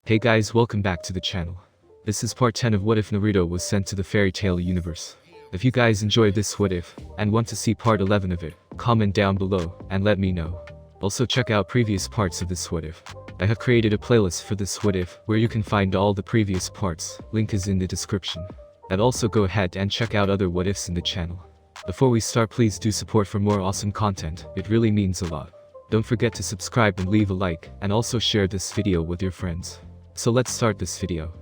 Hey guys, welcome back to the channel. This is part 10 of What If Naruto was sent to the fairy tale universe. If you guys enjoyed this What If, and want to see part 11 of it, comment down below, and let me know. Also check out previous parts of this What If. I have created a playlist for this What If, where you can find all the previous parts, link is in the description. And also go ahead and check out other What Ifs in the channel. Before we start, please do support for more awesome content, it really means a lot. Don't forget to subscribe and leave a like, and also share this video with your friends. So let's start this video.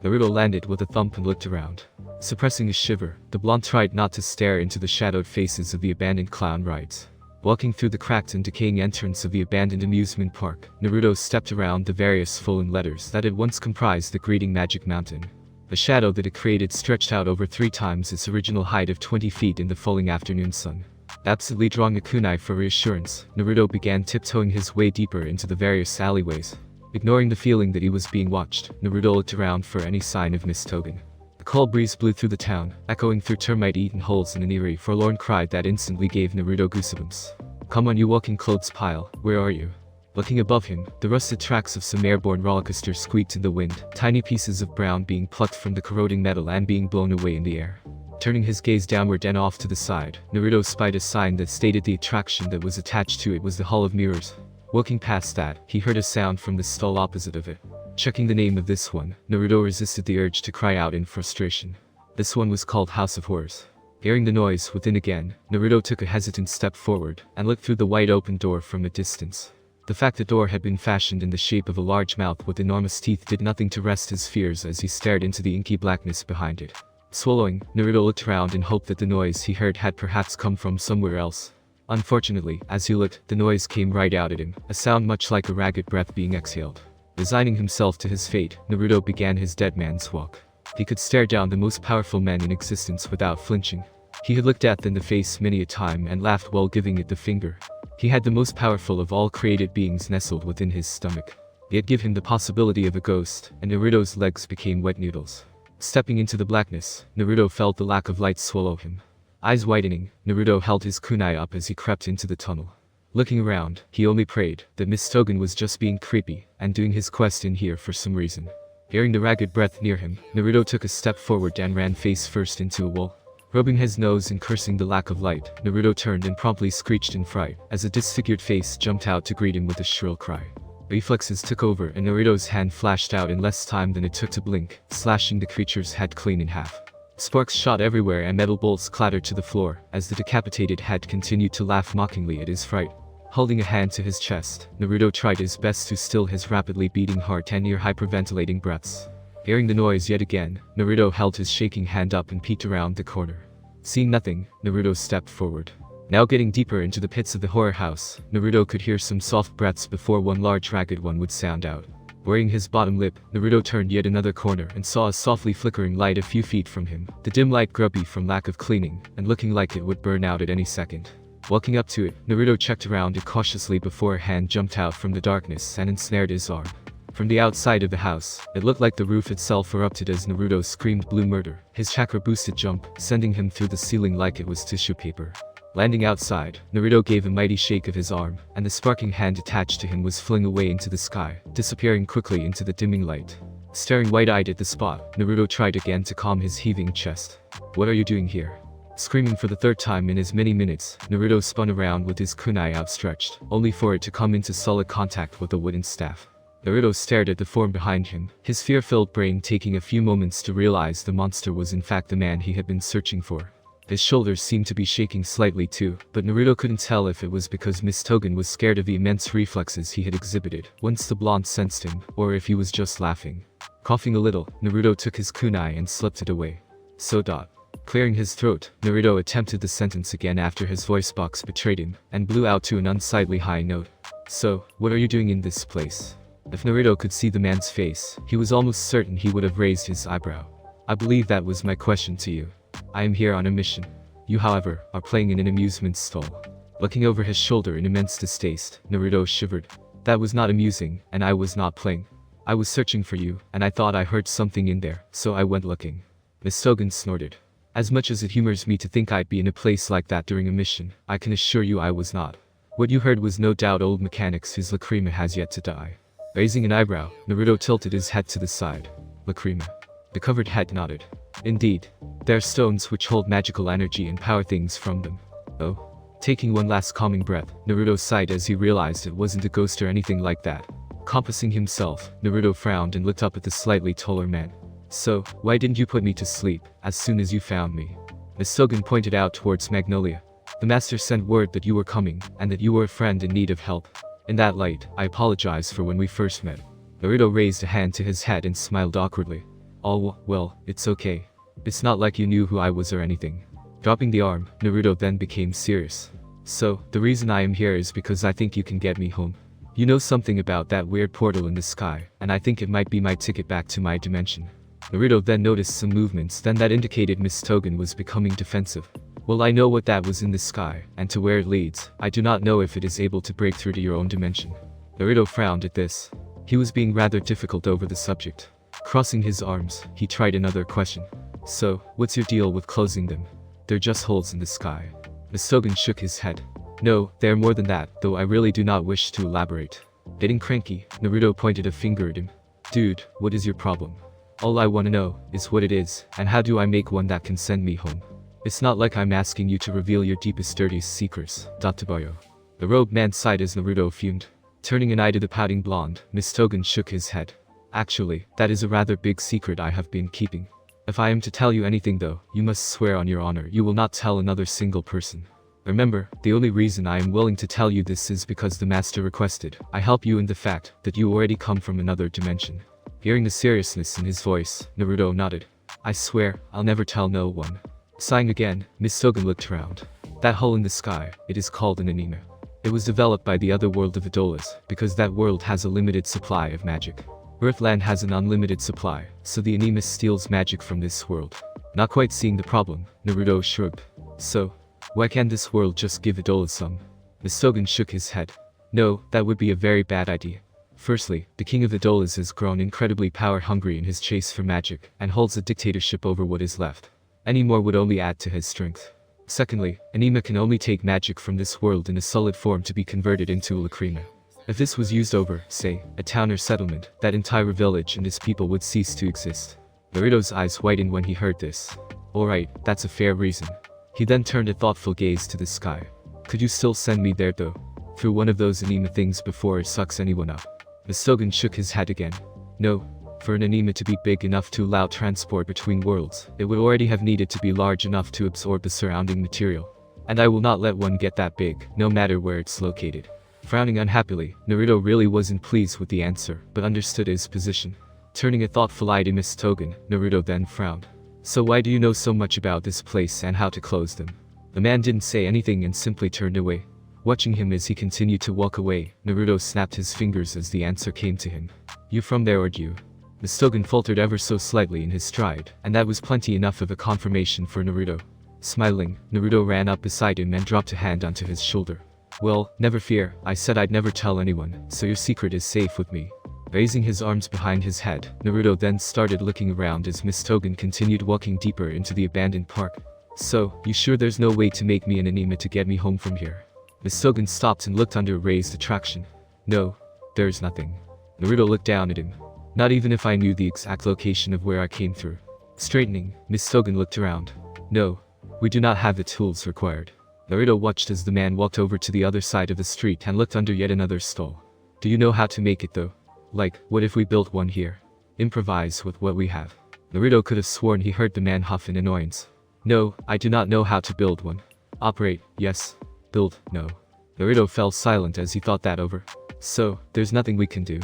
Naruto landed with a thump and looked around. Suppressing a shiver, the blonde tried not to stare into the shadowed faces of the abandoned clown rides. Walking through the cracked and decaying entrance of the abandoned amusement park, Naruto stepped around the various fallen letters that had once comprised the greeting Magic Mountain. The shadow that it created stretched out over 3 times its original height of 20 feet in the falling afternoon sun. Absently drawing a kunai for reassurance, Naruto began tiptoeing his way deeper into the various alleyways. Ignoring the feeling that he was being watched, Naruto looked around for any sign of Mistogan. The cold breeze blew through the town, echoing through termite-eaten holes in an eerie, forlorn cry that instantly gave Naruto goosebumps. "Come on, you walking clothes pile, where are you?" Looking above him, the rusted tracks of some airborne rollercoaster squeaked in the wind, tiny pieces of brown being plucked from the corroding metal and being blown away in the air. Turning his gaze downward and off to the side, Naruto spied a sign that stated the attraction that was attached to it was the Hall of Mirrors. Walking past that, he heard a sound from the stall opposite of it. Checking the name of this one, Naruto resisted the urge to cry out in frustration. This one was called House of Horrors. Hearing the noise within again, Naruto took a hesitant step forward and looked through the wide open door from a distance. The fact the door had been fashioned in the shape of a large mouth with enormous teeth did nothing to rest his fears as he stared into the inky blackness behind it. Swallowing, Naruto looked around in hope that the noise he heard had perhaps come from somewhere else. Unfortunately, as he looked, the noise came right out at him, a sound much like a ragged breath being exhaled. Resigning himself to his fate, Naruto began his dead man's walk. He could stare down the most powerful man in existence without flinching. He had looked death in the face many a time and laughed while giving it the finger. He had the most powerful of all created beings nestled within his stomach. It gave him the possibility of a ghost, and Naruto's legs became wet noodles. Stepping into the blackness, Naruto felt the lack of light swallow him. Eyes widening, Naruto held his kunai up as he crept into the tunnel. Looking around, he only prayed that Mistogan was just being creepy and doing his quest in here for some reason. Hearing the ragged breath near him, Naruto took a step forward and ran face first into a wall. Rubbing his nose and cursing the lack of light, Naruto turned and promptly screeched in fright as a disfigured face jumped out to greet him with a shrill cry. Reflexes took over and Naruto's hand flashed out in less time than it took to blink, slashing the creature's head clean in half. Sparks shot everywhere and metal bolts clattered to the floor as the decapitated head continued to laugh mockingly at his fright. Holding a hand to his chest, Naruto tried his best to still his rapidly beating heart and near hyperventilating breaths. Hearing the noise yet again, Naruto held his shaking hand up and peeked around the corner. Seeing nothing, Naruto stepped forward. Now getting deeper into the pits of the horror house, Naruto could hear some soft breaths before one large ragged one would sound out. Wearing his bottom lip, Naruto turned yet another corner and saw a softly flickering light a few feet from him, the dim light grubby from lack of cleaning, and looking like it would burn out at any second. Walking up to it, Naruto checked around it cautiously before a hand jumped out from the darkness and ensnared his arm. From the outside of the house, it looked like the roof itself erupted as Naruto screamed blue murder, his chakra-boosted jump, sending him through the ceiling like it was tissue paper. Landing outside, Naruto gave a mighty shake of his arm, and the sparking hand attached to him was flung away into the sky, disappearing quickly into the dimming light. Staring wide-eyed at the spot, Naruto tried again to calm his heaving chest. "What are you doing here?" Screaming for the 3rd time in as many minutes, Naruto spun around with his kunai outstretched, only for it to come into solid contact with a wooden staff. Naruto stared at the form behind him, his fear-filled brain taking a few moments to realize the monster was in fact the man he had been searching for. His shoulders seemed to be shaking slightly too, but Naruto couldn't tell if it was because Mistogan was scared of the immense reflexes he had exhibited once the blonde sensed him, or if he was just laughing. Coughing a little, Naruto took his kunai and slipped it away. Clearing his throat, Naruto attempted the sentence again after his voice box betrayed him, and blew out to an unsightly high note. "So, what are you doing in this place?" If Naruto could see the man's face, he was almost certain he would have raised his eyebrow. "I believe that was my question to you. I am here on a mission. You, however, are playing in an amusement stall." Looking over his shoulder in immense distaste, Naruto shivered. "That was not amusing, and I was not playing. I was searching for you, and I thought I heard something in there, so I went looking." Mistogan snorted. "As much as it humors me to think I'd be in a place like that during a mission, I can assure you I was not. What you heard was no doubt old mechanics whose lacrima has yet to die." Raising an eyebrow, Naruto tilted his head to the side. Lacrima. The covered head nodded. Indeed. There are stones which hold magical energy and power things from them. Oh? Taking one last calming breath, Naruto sighed as he realized it wasn't a ghost or anything like that. Compassing himself, Naruto frowned and looked up at the slightly taller man. So, why didn't you put me to sleep, as soon as you found me? Mistogan pointed out towards Magnolia. The master sent word that you were coming, and that you were a friend in need of help. In that light, I apologize for when we first met. Naruto raised a hand to his head and smiled awkwardly. Oh, well, it's okay. It's not like you knew who I was or anything. Dropping the arm, Naruto then became serious. So, the reason I am here is because I think you can get me home. You know something about that weird portal in the sky, and I think it might be my ticket back to my dimension. Naruto then noticed some movements then that indicated Mistogan was becoming defensive. Well, I know what that was in the sky, and to where it leads, I do not know if it is able to break through to your own dimension. Naruto frowned at this. He was being rather difficult over the subject. Crossing his arms, he tried another question. So, what's your deal with closing them? They're just holes in the sky. Mistogan shook his head. No, they're more than that, though I really do not wish to elaborate. Getting cranky, Naruto pointed a finger at him. Dude, what is your problem? All I wanna know is what it is, and how do I make one that can send me home? It's not like I'm asking you to reveal your deepest dirtiest secrets, Databayo. The robed man sighed as Naruto fumed. Turning an eye to the pouting blonde, Mistogan shook his head. Actually, that is a rather big secret I have been keeping. If I am to tell you anything though, you must swear on your honor you will not tell another single person. Remember, the only reason I am willing to tell you this is because the master requested. I help you in the fact that you already come from another dimension. Hearing the seriousness in his voice, Naruto nodded. I swear, I'll never tell no one. Sighing again, Mistogan looked around. That hole in the sky, it is called an anima. It was developed by the other world of Idolas, because that world has a limited supply of magic. Earthland has an unlimited supply, so the anima steals magic from this world. Not quite seeing the problem, Naruto shrugged. So, why can't this world just give Idolas some? Mistogan shook his head. No, that would be a very bad idea. Firstly, the king of Idolas has grown incredibly power-hungry in his chase for magic, and holds a dictatorship over what is left. Any more would only add to his strength. Secondly, anima can only take magic from this world in a solid form to be converted into a lacrima. If this was used over, say, a town or settlement, that entire village and its people would cease to exist. Naruto's eyes whitened when he heard this. Alright, that's a fair reason. He then turned a thoughtful gaze to the sky. Could you still send me there though? Through one of those anima things before it sucks anyone up. Mistogan shook his head again. No. For an anima to be big enough to allow transport between worlds, it would already have needed to be large enough to absorb the surrounding material. And I will not let one get that big, no matter where it's located. Frowning unhappily, Naruto really wasn't pleased with the answer, but understood his position. Turning a thoughtful eye to Mistogan, Naruto then frowned. So why do you know so much about this place and how to close them? The man didn't say anything and simply turned away. Watching him as he continued to walk away, Naruto snapped his fingers as the answer came to him. You from there or you? Mistogan faltered ever so slightly in his stride, and that was plenty enough of a confirmation for Naruto. Smiling, Naruto ran up beside him and dropped a hand onto his shoulder. Well, never fear, I said I'd never tell anyone, so your secret is safe with me. Raising his arms behind his head, Naruto then started looking around as Mistogan continued walking deeper into the abandoned park. So, you sure there's no way to make me an anima to get me home from here? Mistogan stopped and looked under raised attraction. No, there's nothing. Naruto looked down at him. Not even if I knew the exact location of where I came through. Straightening, Mistogan looked around. No, we do not have the tools required. Naruto watched as the man walked over to the other side of the street and looked under yet another stall. Do you know how to make it though? Like, what if we built one here? Improvise with what we have. Naruto could have sworn he heard the man huff in annoyance. No, I do not know how to build one. Operate, yes. Build, no. Naruto fell silent as he thought that over. So, there's nothing we can do.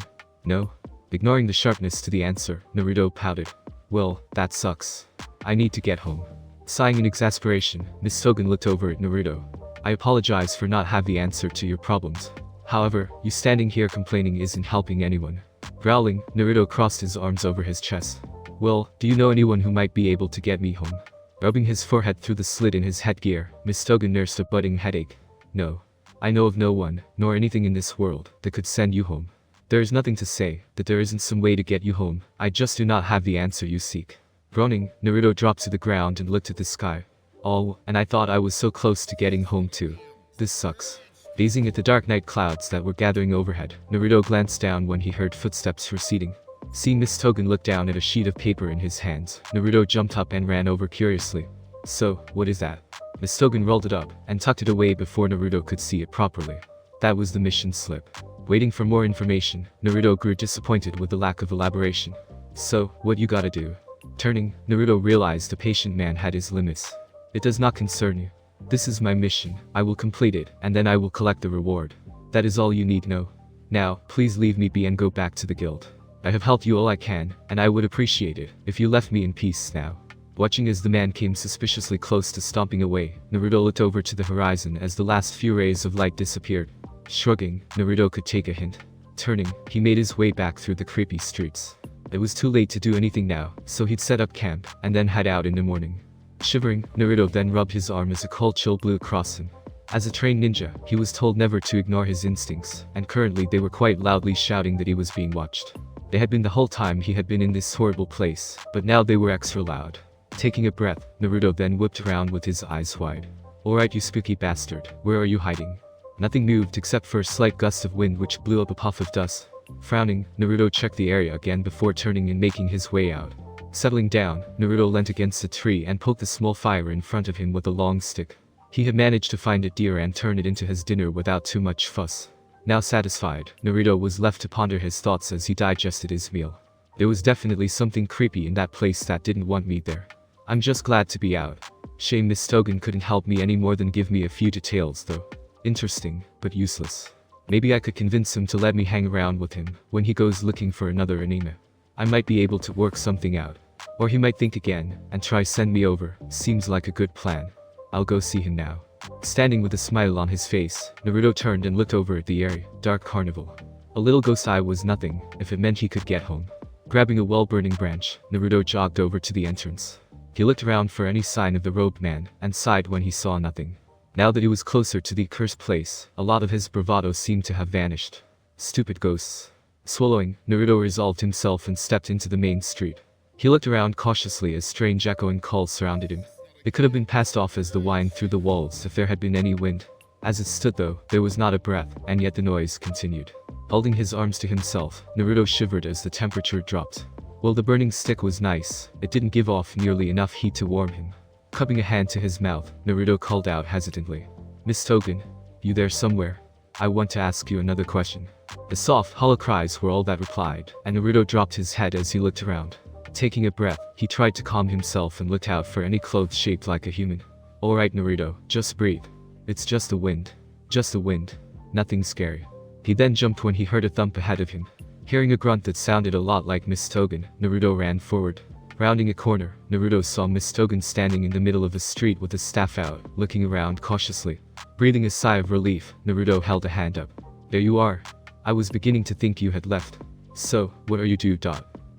No? Ignoring the sharpness to the answer, Naruto pouted. Well, that sucks. I need to get home. Sighing in exasperation, Mistogan looked over at Naruto. I apologize for not have the answer to your problems. However, you standing here complaining isn't helping anyone. Growling, Naruto crossed his arms over his chest. Well, do you know anyone who might be able to get me home? Rubbing his forehead through the slit in his headgear, Mistogan nursed a budding headache. No. I know of no one, nor anything in this world, that could send you home. There is nothing to say that there isn't some way to get you home, I just do not have the answer you seek. Groaning, Naruto dropped to the ground and looked at the sky. Oh, and I thought I was so close to getting home too. This sucks. Gazing at the dark night clouds that were gathering overhead, Naruto glanced down when he heard footsteps receding. Seeing Mistogan look down at a sheet of paper in his hands, Naruto jumped up and ran over curiously. So, what is that? Mistogan rolled it up and tucked it away before Naruto could see it properly. That was the mission slip. Waiting for more information, Naruto grew disappointed with the lack of elaboration. So, what you gotta do? Turning, Naruto realized the patient man had his limits. It does not concern you. This is my mission, I will complete it, and then I will collect the reward. That is all you need know. Now, please leave me be and go back to the guild. I have helped you all I can, and I would appreciate it if you left me in peace now. Watching as the man came suspiciously close to stomping away, Naruto looked over to the horizon as the last few rays of light disappeared. Shrugging, Naruto could take a hint. Turning, he made his way back through the creepy streets. It was too late to do anything now, so he'd set up camp, and then head out in the morning. Shivering, Naruto then rubbed his arm as a cold chill blew across him. As a trained ninja, he was told never to ignore his instincts, and currently they were quite loudly shouting that he was being watched. They had been the whole time he had been in this horrible place, but now they were extra loud. Taking a breath, Naruto then whipped around with his eyes wide. Alright you spooky bastard, where are you hiding? Nothing moved except for a slight gust of wind which blew up a puff of dust. Frowning, Naruto checked the area again before turning and making his way out. Settling down, Naruto leant against a tree and poked a small fire in front of him with a long stick. He had managed to find a deer and turn it into his dinner without too much fuss. Now satisfied, Naruto was left to ponder his thoughts as he digested his meal. There was definitely something creepy in that place that didn't want me there. I'm just glad to be out. Shame Mistogan couldn't help me any more than give me a few details though. Interesting, but useless. Maybe I could convince him to let me hang around with him when he goes looking for another anime. I might be able to work something out. Or he might think again and try send me over. Seems like a good plan. I'll go see him now. Standing with a smile on his face, Naruto turned and looked over at the area, dark Carnival. A little ghost eye was nothing if it meant he could get home. Grabbing a well-burning branch, Naruto jogged over to the entrance. He looked around for any sign of the robed man, and sighed when he saw nothing. Now that he was closer to the accursed place, a lot of his bravado seemed to have vanished. Stupid ghosts. Swallowing, Naruto resolved himself and stepped into the main street. He looked around cautiously as strange echoing calls surrounded him. It could have been passed off as the whine through the walls if there had been any wind. As it stood though, there was not a breath, and yet the noise continued. Holding his arms to himself, Naruto shivered as the temperature dropped. While the burning stick was nice, it didn't give off nearly enough heat to warm him. Cupping a hand to his mouth, Naruto called out hesitantly. Mistogan, you there somewhere? I want to ask you another question. The soft, hollow cries were all that replied, and Naruto dropped his head as he looked around. Taking a breath, he tried to calm himself and looked out for any clothes shaped like a human. Alright Naruto, just breathe. It's just the wind. Just the wind. Nothing scary. He then jumped when he heard a thump ahead of him. Hearing a grunt that sounded a lot like Mistogan, Naruto ran forward. Rounding a corner, Naruto saw Mistogan standing in the middle of the street with his staff out, looking around cautiously. Breathing a sigh of relief, Naruto held a hand up. There you are. I was beginning to think you had left. So, what are you do?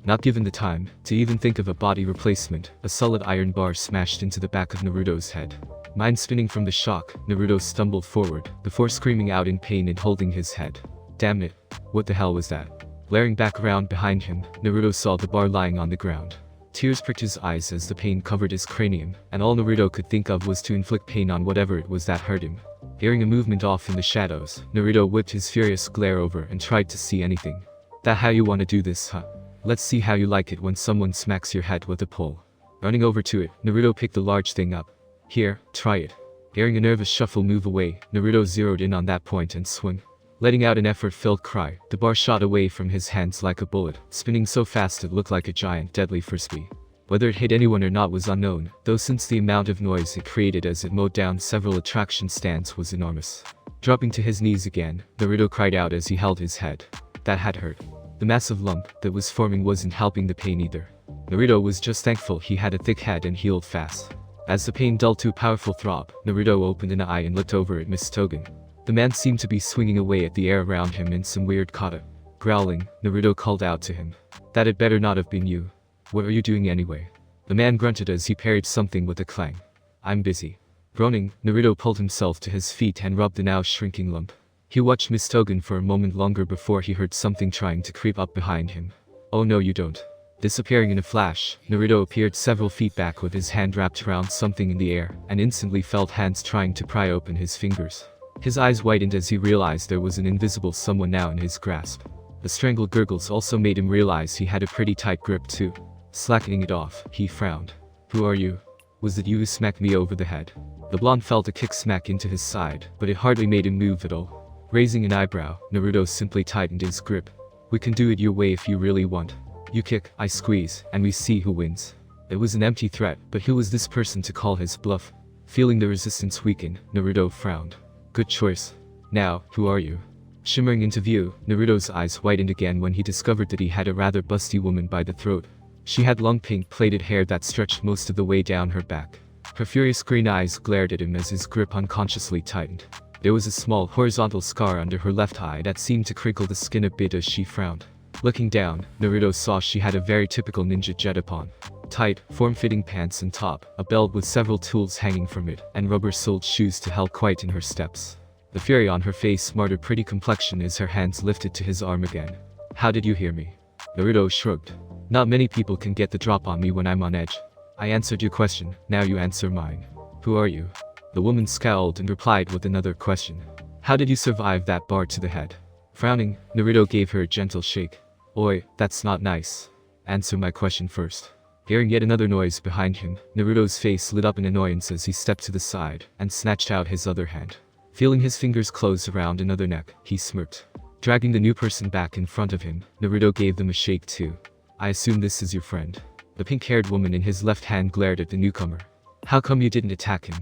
Not given the time to even think of a body replacement, a solid iron bar smashed into the back of Naruto's head. Mind spinning from the shock, Naruto stumbled forward, before screaming out in pain and holding his head. Damn it. What the hell was that? Glaring back around behind him, Naruto saw the bar lying on the ground. Tears pricked his eyes as the pain covered his cranium, and all Naruto could think of was to inflict pain on whatever it was that hurt him. Hearing a movement off in the shadows, Naruto whipped his furious glare over and tried to see anything. That how you wanna do this, huh? Let's see how you like it when someone smacks your head with a pole. Running over to it, Naruto picked the large thing up. Here, try it. Hearing a nervous shuffle move away, Naruto zeroed in on that point and swung. Letting out an effort-filled cry, the bar shot away from his hands like a bullet, spinning so fast it looked like a giant, deadly frisbee. Whether it hit anyone or not was unknown, though since the amount of noise it created as it mowed down several attraction stands was enormous. Dropping to his knees again, Naruto cried out as he held his head. That had hurt. The massive lump that was forming wasn't helping the pain either. Naruto was just thankful he had a thick head and healed fast. As the pain dulled to a powerful throb, Naruto opened an eye and looked over at Mistogan. The man seemed to be swinging away at the air around him in some weird kata. Growling, Naruto called out to him. That had better not have been you. What are you doing anyway? The man grunted as he parried something with a clang. I'm busy. Groaning, Naruto pulled himself to his feet and rubbed the now shrinking lump. He watched Mistogan for a moment longer before he heard something trying to creep up behind him. Oh no you don't. Disappearing in a flash, Naruto appeared several feet back with his hand wrapped around something in the air, and instantly felt hands trying to pry open his fingers. His eyes widened as he realized there was an invisible someone now in his grasp. The strangled gurgles also made him realize he had a pretty tight grip too. Slackening it off, he frowned. "Who are you? Was it you who smacked me over the head?" The blonde felt a kick smack into his side, but it hardly made him move at all. Raising an eyebrow, Naruto simply tightened his grip. "We can do it your way if you really want. You kick, I squeeze, and we see who wins." It was an empty threat, but who was this person to call his bluff? Feeling the resistance weaken, Naruto frowned. "Good choice. Now, who are you?" Shimmering into view, Naruto's eyes widened again when he discovered that he had a rather busty woman by the throat. She had long pink plaited hair that stretched most of the way down her back. Her furious green eyes glared at him as his grip unconsciously tightened. There was a small horizontal scar under her left eye that seemed to crinkle the skin a bit as she frowned. Looking down, Naruto saw she had a very typical ninja jet upon. Tight, form-fitting pants and top, a belt with several tools hanging from it, and rubber-soled shoes to help quieten her steps. The fury on her face marred her pretty complexion as her hands lifted to his arm again. "How did you hear me?" Naruto shrugged. "Not many people can get the drop on me when I'm on edge. I answered your question, now you answer mine. Who are you?" The woman scowled and replied with another question. "How did you survive that bar to the head?" Frowning, Naruto gave her a gentle shake. "Oi, that's not nice. Answer my question first." Hearing yet another noise behind him, Naruto's face lit up in annoyance as he stepped to the side and snatched out his other hand. Feeling his fingers close around another neck, he smirked. Dragging the new person back in front of him, Naruto gave them a shake too. "I assume this is your friend." The pink-haired woman in his left hand glared at the newcomer. "How come you didn't attack him?"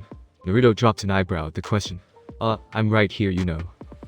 Naruto dropped an eyebrow at the question. I'm right here, you know."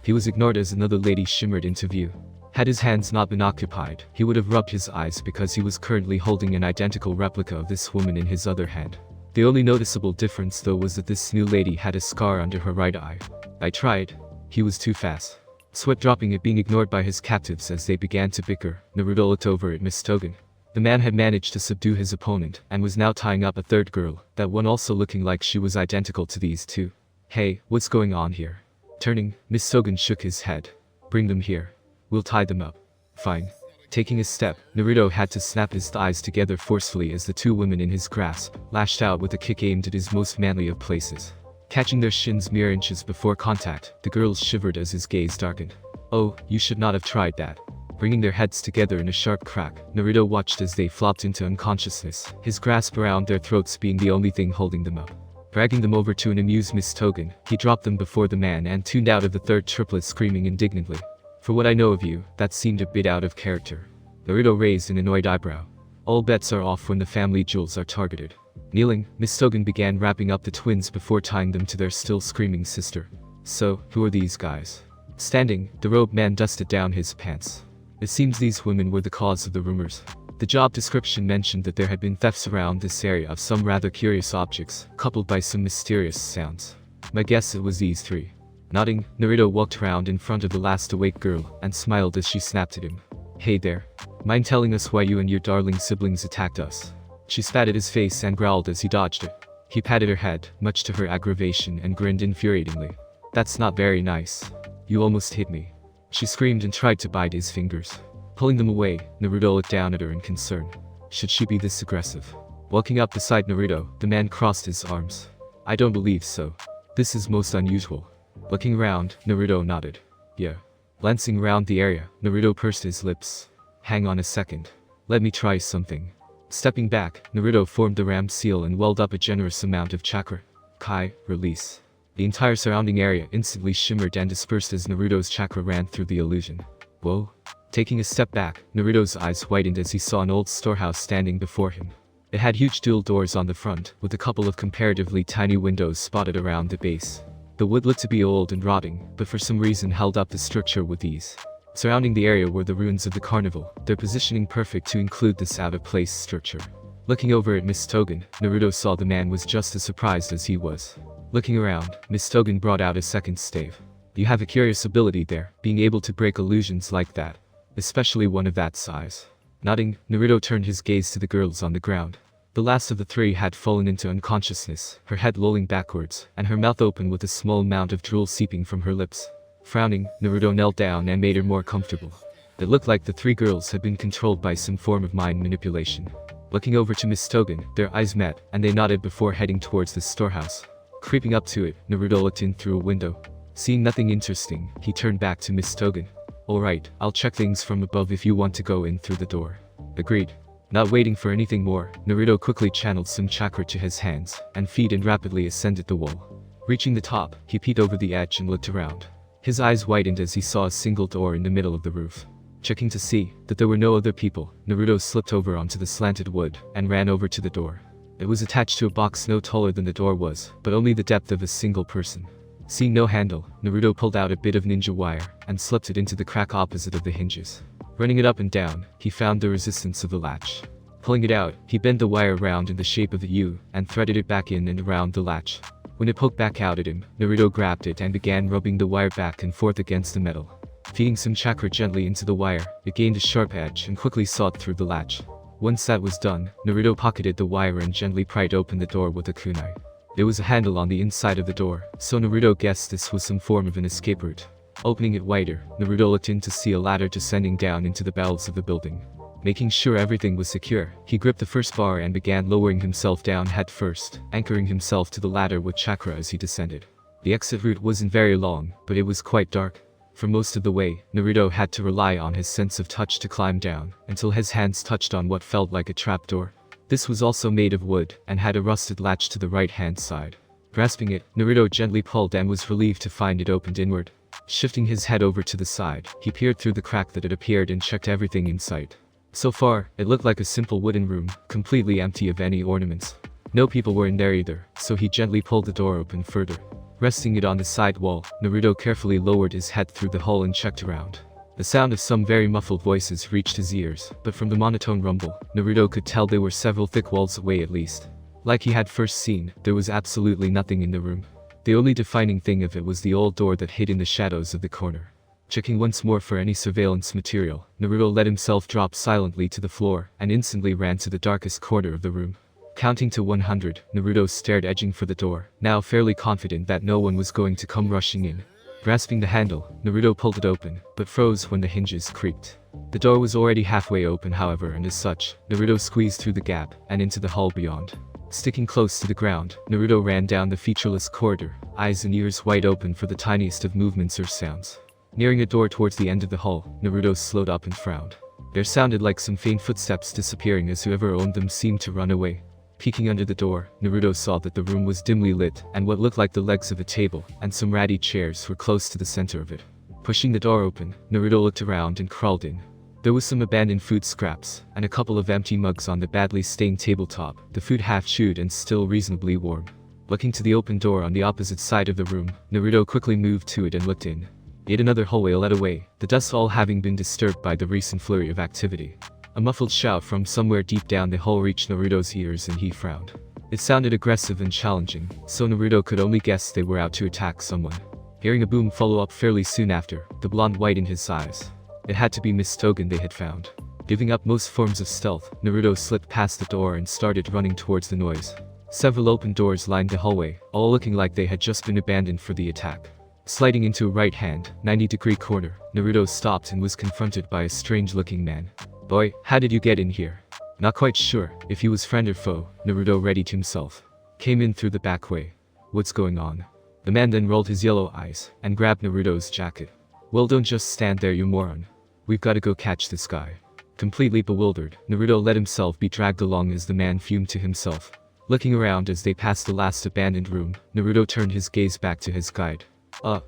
He was ignored as another lady shimmered into view. Had his hands not been occupied, he would have rubbed his eyes because he was currently holding an identical replica of this woman in his other hand. The only noticeable difference though was that this new lady had a scar under her right eye. "I tried." He was too fast. Sweat dropping at being ignored by his captives as they began to bicker, Naruto looked over at Mistogan. The man had managed to subdue his opponent and was now tying up a third girl, that one also looking like she was identical to these two. "Hey, what's going on here?" Turning, Mistogan shook his head. "Bring them here. We'll tie them up." "Fine." Taking a step, Naruto had to snap his thighs together forcefully as the two women in his grasp lashed out with a kick aimed at his most manly of places. Catching their shins mere inches before contact, the girls shivered as his gaze darkened. "Oh, you should not have tried that." Bringing their heads together in a sharp crack, Naruto watched as they flopped into unconsciousness, his grasp around their throats being the only thing holding them up. Dragging them over to an amused Mistogan, he dropped them before the man and tuned out of the third triplet screaming indignantly. "For what I know of you, that seemed a bit out of character." Naruto raised an annoyed eyebrow. All bets are off when the family jewels are targeted. Kneeling, Mistogan began wrapping up the twins before tying them to their still screaming sister. "So, who are these guys?" Standing, the robed man dusted down his pants. "It seems these women were the cause of the rumors." The job description mentioned that there had been thefts around this area of some rather curious objects, coupled by some mysterious sounds. "My guess it was these three." Nodding, Naruto walked around in front of the last awake girl and smiled as she snapped at him. "Hey there. Mind telling us why you and your darling siblings attacked us?" She spat at his face and growled as he dodged it. He patted her head, much to her aggravation, and grinned infuriatingly. "That's not very nice. You almost hit me." She screamed and tried to bite his fingers. Pulling them away, Naruto looked down at her in concern. Should she be this aggressive? Walking up beside Naruto, the man crossed his arms. "I don't believe so. This is most unusual." Looking around, Naruto nodded. "Yeah." Glancing around the area, Naruto pursed his lips. "Hang on a second. Let me try something." Stepping back, Naruto formed the ram seal and welled up a generous amount of chakra. Kai, release. The entire surrounding area instantly shimmered and dispersed as Naruto's chakra ran through the illusion. Whoa. Taking a step back, Naruto's eyes widened as he saw an old storehouse standing before him. It had huge dual doors on the front, with a couple of comparatively tiny windows spotted around the base. The wood looked to be old and rotting, but for some reason held up the structure with ease. Surrounding the area were the ruins of the Carnival, their positioning perfect to include this out-of-place structure. Looking over at Mistogan, Naruto saw the man was just as surprised as he was. Looking around, Mistogan brought out a second stave. "You have a curious ability there, being able to break illusions like that. Especially one of that size." Nodding, Naruto turned his gaze to the girls on the ground. The last of the three had fallen into unconsciousness, her head lolling backwards, and her mouth open with a small amount of drool seeping from her lips. Frowning, Naruto knelt down and made her more comfortable. It looked like the three girls had been controlled by some form of mind manipulation. Looking over to Mistogan, their eyes met, and they nodded before heading towards the storehouse. Creeping up to it, Naruto looked in through a window. Seeing nothing interesting, he turned back to Mistogan. Alright, I'll check things from above if you want to go in through the door. Agreed. Not waiting for anything more, Naruto quickly channeled some chakra to his hands, and feet and rapidly ascended the wall. Reaching the top, he peeked over the edge and looked around. His eyes widened as he saw a single door in the middle of the roof. Checking to see that there were no other people, Naruto slipped over onto the slanted wood and ran over to the door. It was attached to a box no taller than the door was, but only the depth of a single person. Seeing no handle, Naruto pulled out a bit of ninja wire and slipped it into the crack opposite of the hinges. Running it up and down, he found the resistance of the latch. Pulling it out, he bent the wire round in the shape of a U and threaded it back in and around the latch. When it poked back out at him, Naruto grabbed it and began rubbing the wire back and forth against the metal. Feeding some chakra gently into the wire, it gained a sharp edge and quickly sawed through the latch. Once that was done, Naruto pocketed the wire and gently pried open the door with a kunai. There was a handle on the inside of the door, so Naruto guessed this was some form of an escape route. Opening it wider, Naruto looked in to see a ladder descending down into the bowels of the building. Making sure everything was secure, he gripped the first bar and began lowering himself down head first, anchoring himself to the ladder with chakra as he descended. The exit route wasn't very long, but it was quite dark. For most of the way, Naruto had to rely on his sense of touch to climb down, until his hands touched on what felt like a trapdoor. This was also made of wood, and had a rusted latch to the right-hand side. Grasping it, Naruto gently pulled and was relieved to find it opened inward. Shifting his head over to the side, he peered through the crack that had appeared and checked everything in sight. So far, it looked like a simple wooden room, completely empty of any ornaments. No people were in there either, so he gently pulled the door open further. Resting it on the side wall, Naruto carefully lowered his head through the hole and checked around. The sound of some very muffled voices reached his ears, but from the monotone rumble, Naruto could tell they were several thick walls away at least. Like he had first seen, there was absolutely nothing in the room. The only defining thing of it was the old door that hid in the shadows of the corner. Checking once more for any surveillance material, Naruto let himself drop silently to the floor and instantly ran to the darkest corner of the room. Counting to 100, Naruto stared edging for the door, now fairly confident that no one was going to come rushing in. Grasping the handle, Naruto pulled it open, but froze when the hinges creaked. The door was already halfway open however, and as such, Naruto squeezed through the gap and into the hall beyond. Sticking close to the ground, Naruto ran down the featureless corridor, eyes and ears wide open for the tiniest of movements or sounds. Nearing a door towards the end of the hall, Naruto slowed up and frowned. There sounded like some faint footsteps disappearing as whoever owned them seemed to run away. Peeking under the door, Naruto saw that the room was dimly lit, and what looked like the legs of a table and some ratty chairs were close to the center of it. Pushing the door open, Naruto looked around and crawled in. There was some abandoned food scraps, and a couple of empty mugs on the badly stained tabletop, the food half chewed and still reasonably warm. Looking to the open door on the opposite side of the room, Naruto quickly moved to it and looked in. Yet another hallway led away, the dust all having been disturbed by the recent flurry of activity. A muffled shout from somewhere deep down the hall reached Naruto's ears and he frowned. It sounded aggressive and challenging, so Naruto could only guess they were out to attack someone. Hearing a boom follow up fairly soon after, the blonde widened his eyes. It had to be Mistogan they had found. Giving up most forms of stealth, Naruto slipped past the door and started running towards the noise. Several open doors lined the hallway, all looking like they had just been abandoned for the attack. Sliding into a right-hand, 90-degree corner, Naruto stopped and was confronted by a strange-looking man. "Boy, how did you get in here?" Not quite sure if he was friend or foe, Naruto readied himself. "Came in through the back way. What's going on?" The man then rolled his yellow eyes and grabbed Naruto's jacket. "Well, don't just stand there, you moron. We've got to go catch this guy." Completely bewildered, Naruto let himself be dragged along as the man fumed to himself. Looking around as they passed the last abandoned room, Naruto turned his gaze back to his guide.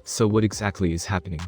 So what exactly is happening?"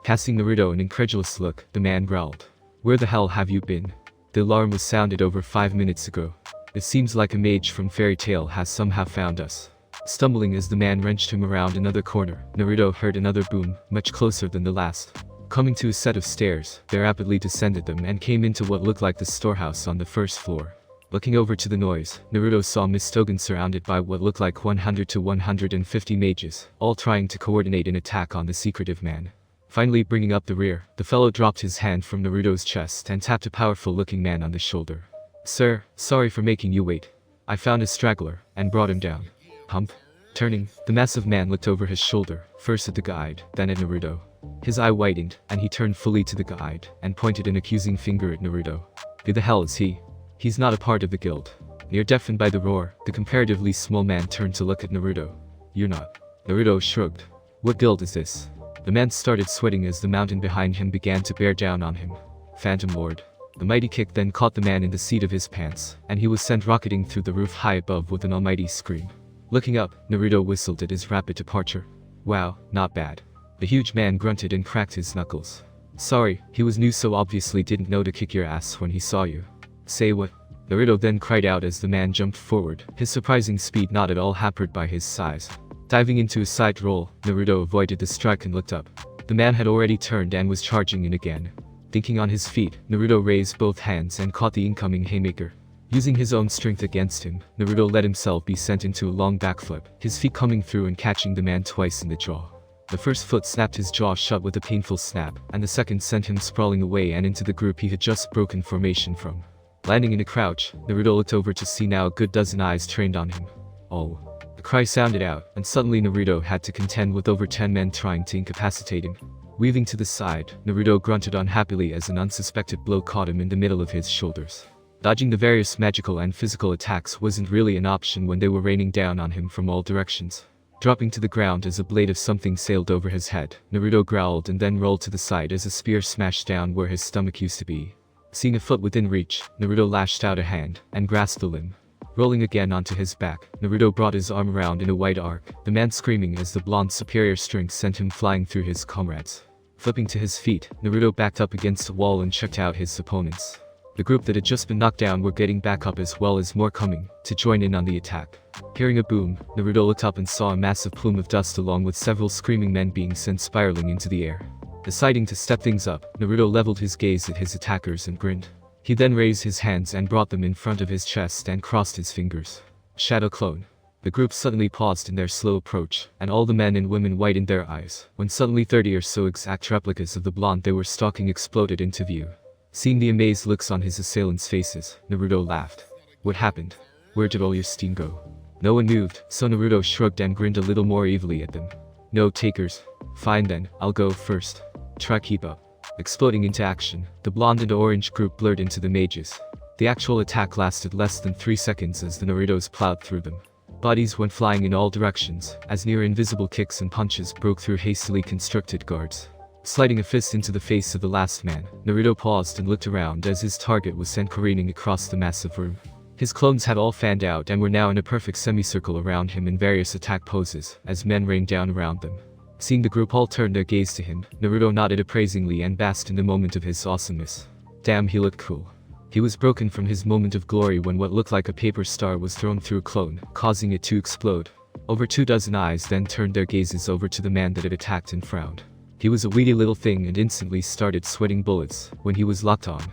Casting Naruto an incredulous look, the man growled. "Where the hell have you been? The alarm was sounded over 5 minutes ago. It seems like a mage from Fairy Tail has somehow found us." Stumbling as the man wrenched him around another corner, Naruto heard another boom, much closer than the last. Coming to a set of stairs, they rapidly descended them and came into what looked like the storehouse on the first floor. Looking over to the noise, Naruto saw Mistogan surrounded by what looked like 100 to 150 mages, all trying to coordinate an attack on the secretive man. Finally bringing up the rear, the fellow dropped his hand from Naruto's chest and tapped a powerful-looking man on the shoulder. "Sir, sorry for making you wait. I found a straggler, and brought him down." Hump. Turning, the massive man looked over his shoulder, first at the guide, then at Naruto. His eye widened, and he turned fully to the guide, and pointed an accusing finger at Naruto. "Who the hell is he? He's not a part of the guild." Near deafened by the roar, the comparatively small man turned to look at Naruto. "You're not." Naruto shrugged. What guild is this? The man started sweating as the mountain behind him began to bear down on him. Phantom Lord. The mighty kick then caught the man in the seat of his pants, and he was sent rocketing through the roof high above with an almighty scream. Looking up, Naruto whistled at his rapid departure. Wow, not bad. The huge man grunted and cracked his knuckles. Sorry, he was new so obviously didn't know to kick your ass when he saw you. Say what? Naruto then cried out as the man jumped forward, his surprising speed not at all hampered by his size. Diving into a side roll, Naruto avoided the strike and looked up. The man had already turned and was charging in again. Thinking on his feet, Naruto raised both hands and caught the incoming haymaker. Using his own strength against him, Naruto let himself be sent into a long backflip, his feet coming through and catching the man twice in the jaw. The first foot snapped his jaw shut with a painful snap, and the second sent him sprawling away and into the group he had just broken formation from. Landing in a crouch, Naruto looked over to see now a good dozen eyes trained on him. Oh. The cry sounded out, and suddenly Naruto had to contend with over 10 men trying to incapacitate him. Weaving to the side, Naruto grunted unhappily as an unsuspected blow caught him in the middle of his shoulders. Dodging the various magical and physical attacks wasn't really an option when they were raining down on him from all directions. Dropping to the ground as a blade of something sailed over his head, Naruto growled and then rolled to the side as a spear smashed down where his stomach used to be. Seeing a foot within reach, Naruto lashed out a hand and grasped the limb. Rolling again onto his back, Naruto brought his arm around in a wide arc, the man screaming as the blonde's superior strength sent him flying through his comrades. Flipping to his feet, Naruto backed up against the wall and checked out his opponents. The group that had just been knocked down were getting back up as well as more coming, to join in on the attack. Hearing a boom, Naruto looked up and saw a massive plume of dust along with several screaming men being sent spiraling into the air. Deciding to step things up, Naruto leveled his gaze at his attackers and grinned. He then raised his hands and brought them in front of his chest and crossed his fingers. Shadow Clone. The group suddenly paused in their slow approach, and all the men and women widened their eyes, when suddenly 30 or so exact replicas of the blonde they were stalking exploded into view. Seeing the amazed looks on his assailants' faces, Naruto laughed. What happened? Where did all your steam go? No one moved, so Naruto shrugged and grinned a little more evilly at them. No takers. Fine then, I'll go first. Try keep up. Exploding into action, the blonde and orange group blurred into the mages. The actual attack lasted less than 3 seconds as the Narutos plowed through them. Bodies went flying in all directions, as near-invisible kicks and punches broke through hastily constructed guards. Sliding a fist into the face of the last man, Naruto paused and looked around as his target was sent careening across the massive room. His clones had all fanned out and were now in a perfect semicircle around him in various attack poses, as men rained down around them. Seeing the group all turn their gaze to him, Naruto nodded appraisingly and basked in the moment of his awesomeness. Damn, he looked cool. He was broken from his moment of glory when what looked like a paper star was thrown through a clone, causing it to explode. Over 24 eyes then turned their gazes over to the man that had attacked and frowned. He was a weedy little thing and instantly started sweating bullets when he was locked on.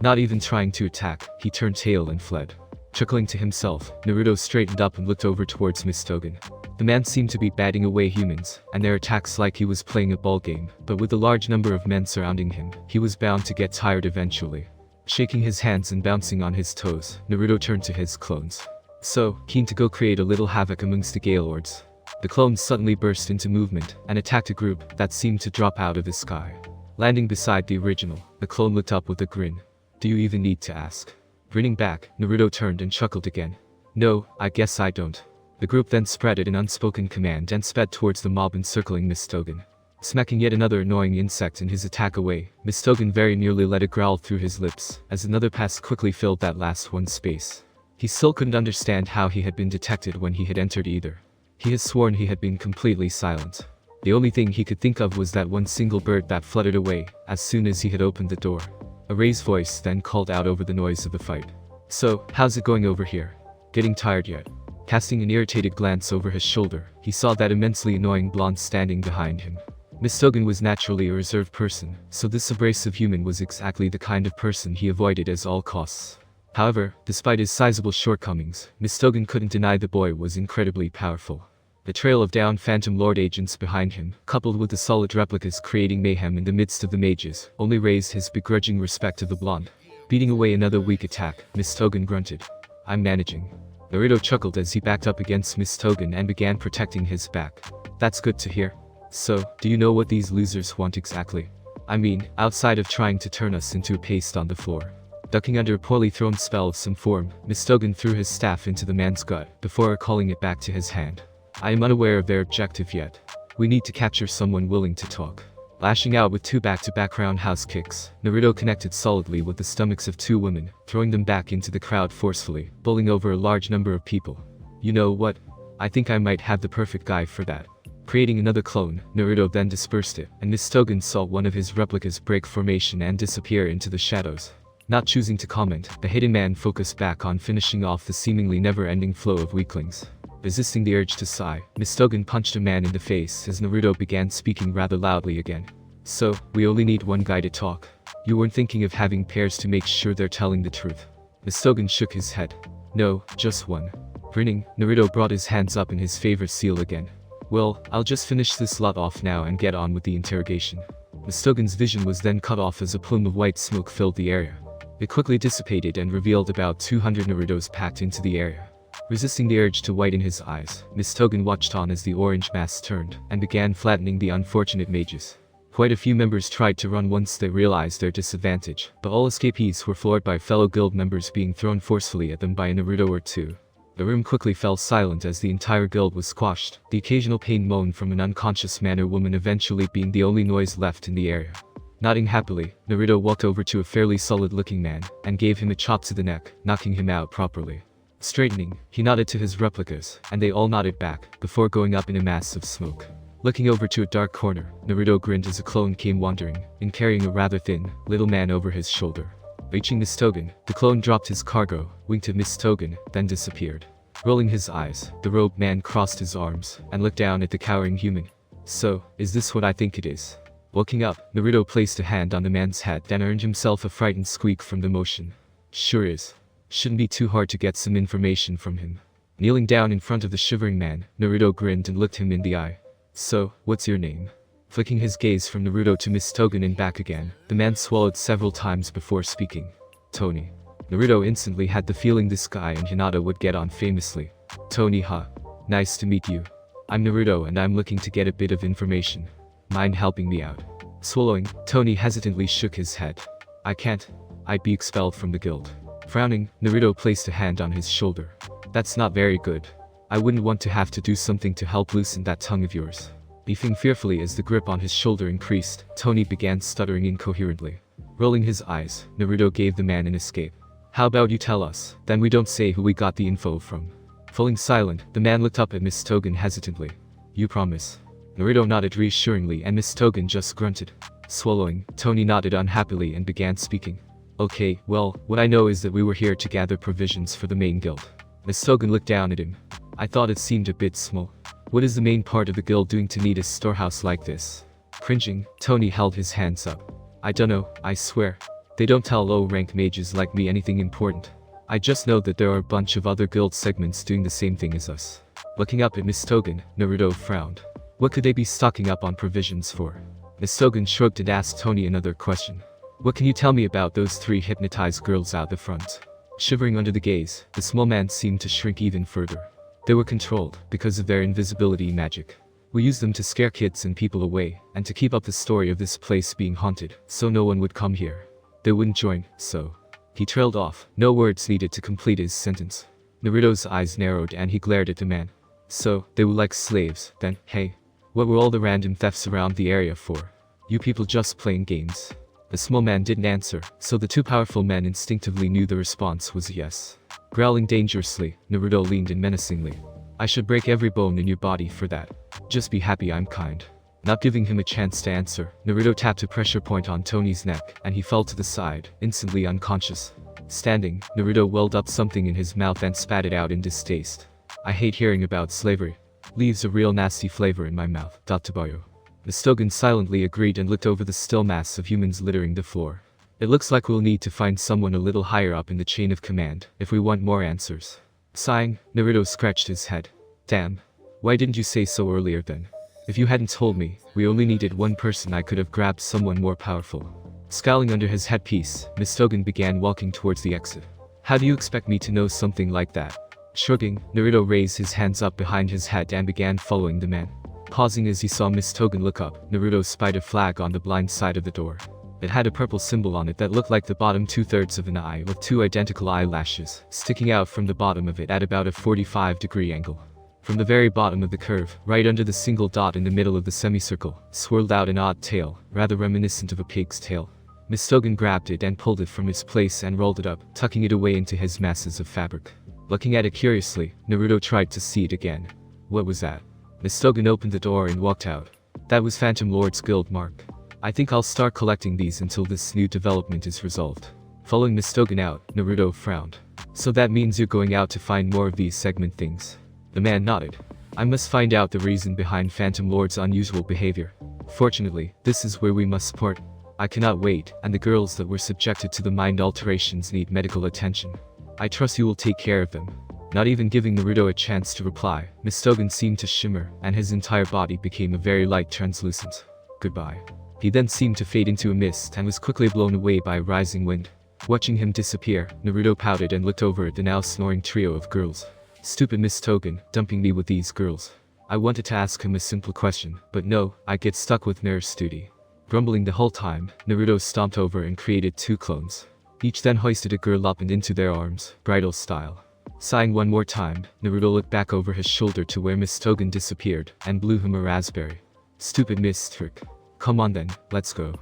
Not even trying to attack, he turned tail and fled. Chuckling to himself, Naruto straightened up and looked over towards Mistogan. The man seemed to be batting away humans, and their attacks like he was playing a ball game, but with the large number of men surrounding him, he was bound to get tired eventually. Shaking his hands and bouncing on his toes, Naruto turned to his clones. So, keen to go create a little havoc amongst the Gaylords. The clones suddenly burst into movement, and attacked a group that seemed to drop out of the sky. Landing beside the original, the clone looked up with a grin. Do you even need to ask? Grinning back, Naruto turned and chuckled again. No, I guess I don't. The group then spread an unspoken command and sped towards the mob encircling Mistogan. Smacking yet another annoying insect in his attack away, Mistogan very nearly let a growl through his lips, as another pass quickly filled that last one space. He still couldn't understand how he had been detected when he had entered either. He had sworn he had been completely silent. The only thing he could think of was that one single bird that fluttered away as soon as he had opened the door. A raised voice then called out over the noise of the fight. So, how's it going over here? Getting tired yet? Casting an irritated glance over his shoulder, he saw that immensely annoying blonde standing behind him. Mistogan was naturally a reserved person, so this abrasive human was exactly the kind of person he avoided at all costs. However, despite his sizable shortcomings, Mistogan couldn't deny the boy was incredibly powerful. The trail of downed Phantom Lord agents behind him, coupled with the solid replicas creating mayhem in the midst of the mages, only raised his begrudging respect of the blonde. Beating away another weak attack, Mistogan grunted. I'm managing. Naruto chuckled as he backed up against Mistogan and began protecting his back. That's good to hear. So, do you know what these losers want exactly? I mean, outside of trying to turn us into a paste on the floor. Ducking under a poorly thrown spell of some form, Mistogan threw his staff into the man's gut, before calling it back to his hand. I am unaware of their objective yet. We need to capture someone willing to talk. Lashing out with 2 back-to-back roundhouse kicks, Naruto connected solidly with the stomachs of 2 women, throwing them back into the crowd forcefully, bowling over a large number of people. You know what? I think I might have the perfect guy for that. Creating another clone, Naruto then dispersed it, and Mistogan saw one of his replicas break formation and disappear into the shadows. Not choosing to comment, the hidden man focused back on finishing off the seemingly never-ending flow of weaklings. Resisting the urge to sigh, Mistogan punched a man in the face as Naruto began speaking rather loudly again. So, we only need one guy to talk. You weren't thinking of having pairs to make sure they're telling the truth. Mistogan shook his head. No, just one. Grinning, Naruto brought his hands up in his favorite seal again. Well, I'll just finish this lot off now and get on with the interrogation. Mistogan's vision was then cut off as a plume of white smoke filled the area. It quickly dissipated and revealed about 200 Narutos packed into the area. Resisting the urge to whiten his eyes, Mistogan watched on as the orange mass turned and began flattening the unfortunate mages. Quite a few members tried to run once they realized their disadvantage, but all escapees were floored by fellow guild members being thrown forcefully at them by a Naruto or 2. The room quickly fell silent as the entire guild was squashed, the occasional pain moan from an unconscious man or woman eventually being the only noise left in the area. Nodding happily, Naruto walked over to a fairly solid-looking man and gave him a chop to the neck, knocking him out properly. Straightening, he nodded to his replicas, and they all nodded back, before going up in a mass of smoke. Looking over to a dark corner, Naruto grinned as a clone came wandering, and carrying a rather thin, little man over his shoulder. Reaching Mistogan, the clone dropped his cargo, winked at Mistogan, then disappeared. Rolling his eyes, the robed man crossed his arms, and looked down at the cowering human. So, is this what I think it is? Looking up, Naruto placed a hand on the man's head, then earned himself a frightened squeak from the motion. Sure is. Shouldn't be too hard to get some information from him. Kneeling down in front of the shivering man, Naruto grinned and looked him in the eye. So, what's your name? Flicking his gaze from Naruto to Mistogan and back again, the man swallowed several times before speaking. Tony. Naruto instantly had the feeling this guy and Hinata would get on famously. Tony, huh? Nice to meet you. I'm Naruto and I'm looking to get a bit of information. Mind helping me out? Swallowing, Tony hesitantly shook his head. I can't. I'd be expelled from the guild. Frowning, Naruto placed a hand on his shoulder. That's not very good. I wouldn't want to have to do something to help loosen that tongue of yours. Beefing fearfully as the grip on his shoulder increased, Tony began stuttering incoherently. Rolling his eyes, Naruto gave the man an escape. How about you tell us, then we don't say who we got the info from. Falling silent, the man looked up at Mistogan hesitantly. You promise? Naruto nodded reassuringly and Mistogan just grunted. Swallowing, Tony nodded unhappily and began speaking. Okay, well, what I know is that we were here to gather provisions for the main guild. Mistogan looked down at him. I thought it seemed a bit small. What is the main part of the guild doing to need a storehouse like this? Cringing, Tony held his hands up. I dunno, I swear. They don't tell low-ranked mages like me anything important. I just know that there are a bunch of other guild segments doing the same thing as us. Looking up at Mistogan, Naruto frowned. What could they be stocking up on provisions for? Mistogan shrugged and asked Tony another question. What can you tell me about those 3 hypnotized girls out the front? Shivering under the gaze, the small man seemed to shrink even further. They were controlled, because of their invisibility magic. We used them to scare kids and people away, and to keep up the story of this place being haunted, so no one would come here. They wouldn't join, so. He trailed off, no words needed to complete his sentence. Naruto's eyes narrowed and he glared at the man. So, they were like slaves, then, hey. What were all the random thefts around the area for? You people just playing games? The small man didn't answer, so the 2 powerful men instinctively knew the response was a yes. Growling dangerously, Naruto leaned in menacingly. I should break every bone in your body for that. Just be happy I'm kind. Not giving him a chance to answer, Naruto tapped a pressure point on Tony's neck, and he fell to the side, instantly unconscious. Standing, Naruto welled up something in his mouth and spat it out in distaste. I hate hearing about slavery. Leaves a real nasty flavor in my mouth. Tabayo. Mistogan silently agreed and looked over the still mass of humans littering the floor. It looks like we'll need to find someone a little higher up in the chain of command, if we want more answers. Sighing, Naruto scratched his head. Damn. Why didn't you say so earlier then? If you hadn't told me, we only needed one person, I could have grabbed someone more powerful. Scowling under his headpiece, Mistogan began walking towards the exit. How do you expect me to know something like that? Shrugging, Naruto raised his hands up behind his head and began following the man. Pausing as he saw Mistogan look up, Naruto spied a flag on the blind side of the door. It had a purple symbol on it that looked like the bottom 2/3 of an eye with 2 identical eyelashes, sticking out from the bottom of it at about a 45-degree angle. From the very bottom of the curve, right under the single dot in the middle of the semicircle, swirled out an odd tail, rather reminiscent of a pig's tail. Mistogan grabbed it and pulled it from its place and rolled it up, tucking it away into his masses of fabric. Looking at it curiously, Naruto tried to see it again. What was that? Mistogan opened the door and walked out. That was Phantom Lord's guild mark. I think I'll start collecting these until this new development is resolved. Following Mistogan out, Naruto frowned. So that means you're going out to find more of these segment things. The man nodded. I must find out the reason behind Phantom Lord's unusual behavior. Fortunately, this is where we must support. I cannot wait, and the girls that were subjected to the mind alterations need medical attention. I trust you will take care of them. Not even giving Naruto a chance to reply, Mistogan seemed to shimmer, and his entire body became a very light translucent. Goodbye. He then seemed to fade into a mist and was quickly blown away by a rising wind. Watching him disappear, Naruto pouted and looked over at the now snoring trio of girls. Stupid Mistogan, dumping me with these girls. I wanted to ask him a simple question, but no, I get stuck with nurse duty. Grumbling the whole time, Naruto stomped over and created 2 clones. Each then hoisted a girl up and into their arms, bridal style. Sighing one more time, Naruto looked back over his shoulder to where Mistogan disappeared, and blew him a raspberry. Stupid Mistrick. Come on then, let's go.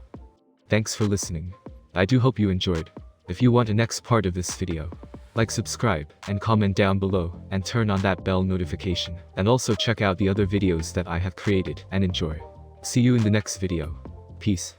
Thanks for listening. I do hope you enjoyed. If you want a next part of this video, like, subscribe, and comment down below, and turn on that bell notification, and also check out the other videos that I have created, and enjoy. See you in the next video. Peace.